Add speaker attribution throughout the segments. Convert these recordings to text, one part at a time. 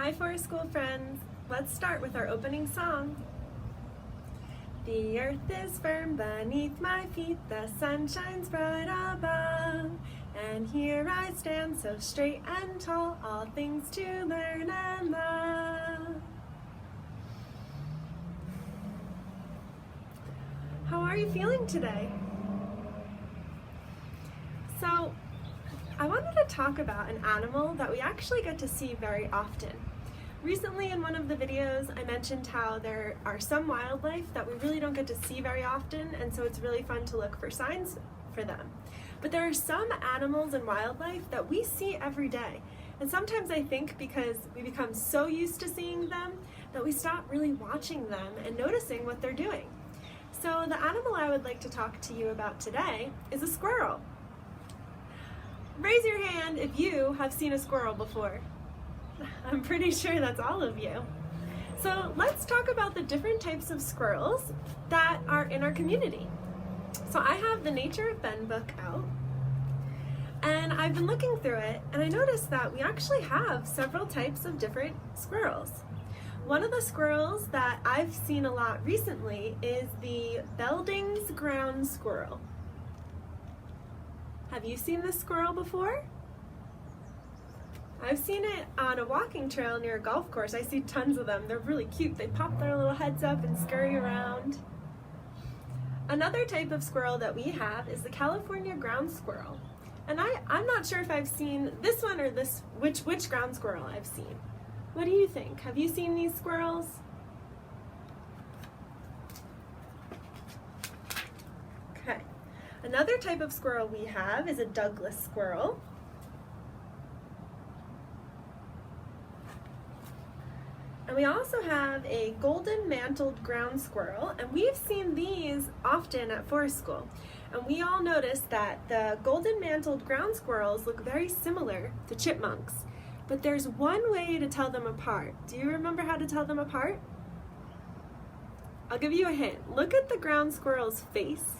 Speaker 1: Hi Forest School friends, let's start with our opening song. The earth is firm beneath my feet, the sun shines bright above, and here I stand so straight and tall, all things to learn and love. How are you feeling today? So, I wanted to talk about an animal that we actually get to see very often. Recently in one of the videos I mentioned how there are some wildlife that we really don't get to see very often, and so it's really fun to look for signs for them. But there are some animals and wildlife that we see every day, and sometimes I think because we become so used to seeing them that we stop really watching them and noticing what they're doing. So the animal I would like to talk to you about today is a squirrel. Raise your hand if you have seen a squirrel before. I'm pretty sure that's all of you. So let's talk about the different types of squirrels that are in our community. So I have the Nature of Ben book out, and I've been looking through it, and I noticed that we actually have several types of different squirrels. One of the squirrels that I've seen a lot recently is the Belding's ground squirrel. Have you seen this squirrel before? I've seen it on a walking trail near a golf course. I see tons of them. They're really cute. They pop their little heads up and scurry around. Another type of squirrel that we have is the California ground squirrel. And I'm not sure if I've seen this one or this, which ground squirrel I've seen. What do you think? Have you seen these squirrels? Okay. Another type of squirrel we have is a Douglas squirrel. And we also have a golden mantled ground squirrel, and we've seen these often at Forest School. And we all noticed that the golden mantled ground squirrels look very similar to chipmunks, but there's one way to tell them apart. Do you remember how to tell them apart? I'll give you a hint. Look at the ground squirrel's face,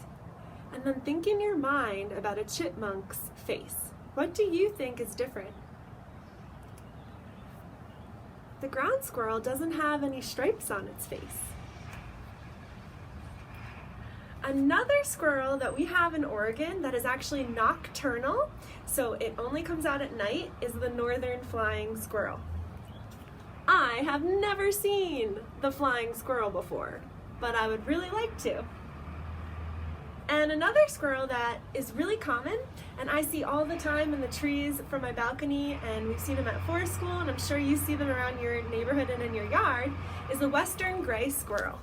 Speaker 1: and then think in your mind about a chipmunk's face. What do you think is different? The ground squirrel doesn't have any stripes on its face. Another squirrel that we have in Oregon that is actually nocturnal, so it only comes out at night, is the northern flying squirrel. I have never seen the flying squirrel before, but I would really like to. And another squirrel that is really common, and I see all the time in the trees from my balcony, and we've seen them at Forest School, and I'm sure you see them around your neighborhood and in your yard, is the western gray squirrel.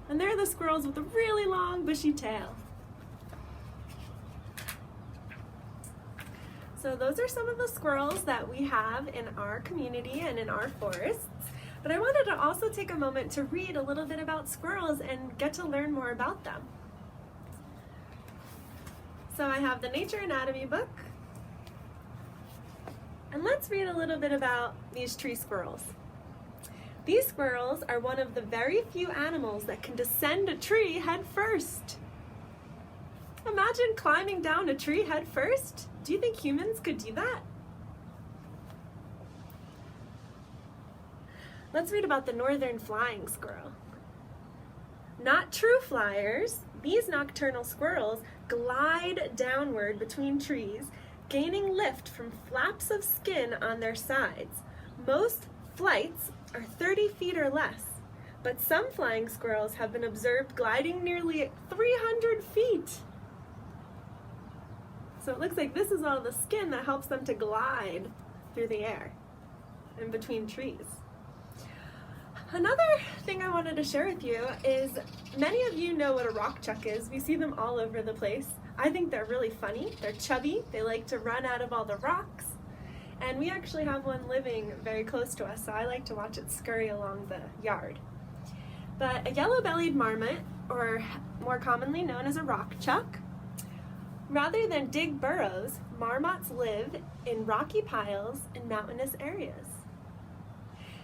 Speaker 1: And they're the squirrels with a really long bushy tail. So those are some of the squirrels that we have in our community and in our forests. But I wanted to also take a moment to read a little bit about squirrels and get to learn more about them. So I have the Nature Anatomy book. And let's read a little bit about these tree squirrels. These squirrels are one of the very few animals that can descend a tree head first. Imagine climbing down a tree head first. Do you think humans could do that? Let's read about the northern flying squirrel. Not true flyers, these nocturnal squirrels glide downward between trees, gaining lift from flaps of skin on their sides. Most flights are 30 feet or less, but some flying squirrels have been observed gliding nearly 300 feet. So it looks like this is all the skin that helps them to glide through the air in between trees. Another thing I wanted to share with you is many of you know what a rock chuck is. We see them all over the place. I think they're really funny. They're chubby. They like to run out of all the rocks. And we actually have one living very close to us, so I like to watch it scurry along the yard. But a yellow-bellied marmot, or more commonly known as a rock chuck, rather than dig burrows, marmots live in rocky piles in mountainous areas.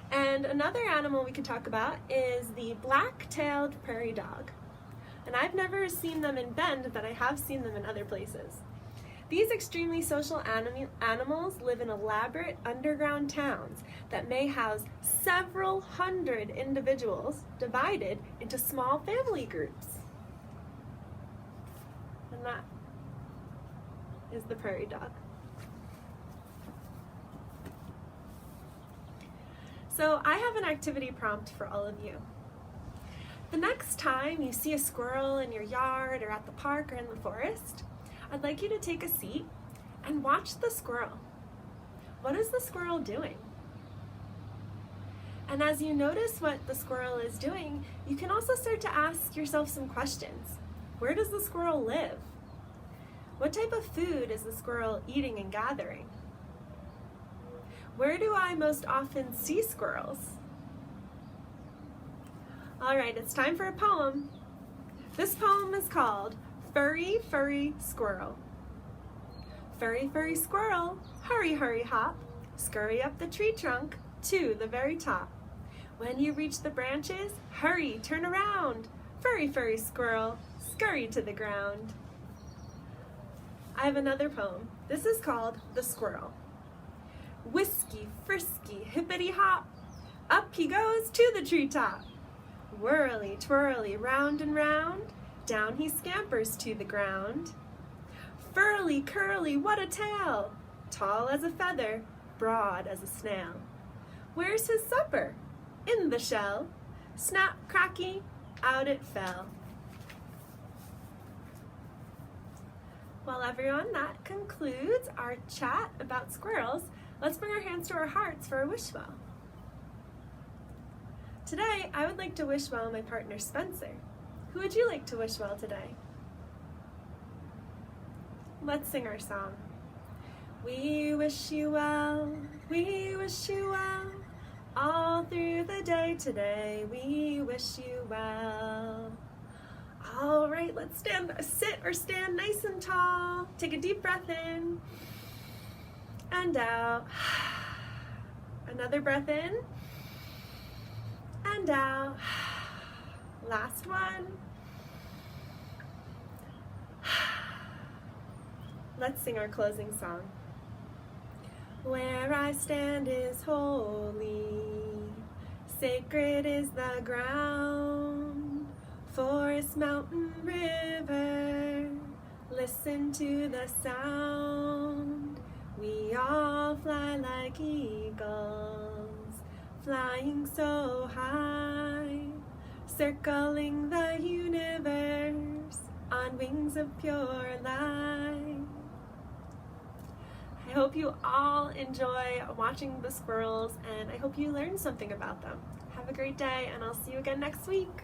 Speaker 1: And another animal we could talk about is the black-tailed prairie dog. And I've never seen them in Bend, but I have seen them in other places. These extremely social animals live in elaborate underground towns that may house several hundred individuals divided into small family groups. And that is the prairie dog. So I have an activity prompt for all of you. The next time you see a squirrel in your yard or at the park or in the forest, I'd like you to take a seat and watch the squirrel. What is the squirrel doing? And as you notice what the squirrel is doing, you can also start to ask yourself some questions. Where does the squirrel live? What type of food is the squirrel eating and gathering? Where do I most often see squirrels? All right, it's time for a poem. This poem is called Furry, Furry Squirrel. Furry, furry squirrel, hurry, hurry, hop, scurry up the tree trunk to the very top. When you reach the branches, hurry, turn around. Furry, furry squirrel, scurry to the ground. I have another poem. This is called The Squirrel. Whiskey, frisky, hippity hop, up he goes to the treetop. Whirly, twirly, round and round, down he scampers to the ground. Furly, curly, what a tail! Tall as a feather, broad as a snail. Where's his supper? In the shell. Snap, cracky, out it fell. Well, everyone, that concludes our chat about squirrels. Let's bring our hands to our hearts for a wish well. Today, I would like to wish well my partner, Spencer. Who would you like to wish well today? Let's sing our song. We wish you well, all through the day today, we wish you well. All right, let's sit or stand nice and tall. Take a deep breath in and out. Another breath in and out. Last one. Let's sing our closing song. Where I stand is holy, sacred is the ground. Forest, mountain, river, listen to the sound. We all fly like eagles, flying so high, circling the universe on wings of pure light. I hope you all enjoy watching the squirrels, and I hope you learned something about them. Have a great day, and I'll see you again next week.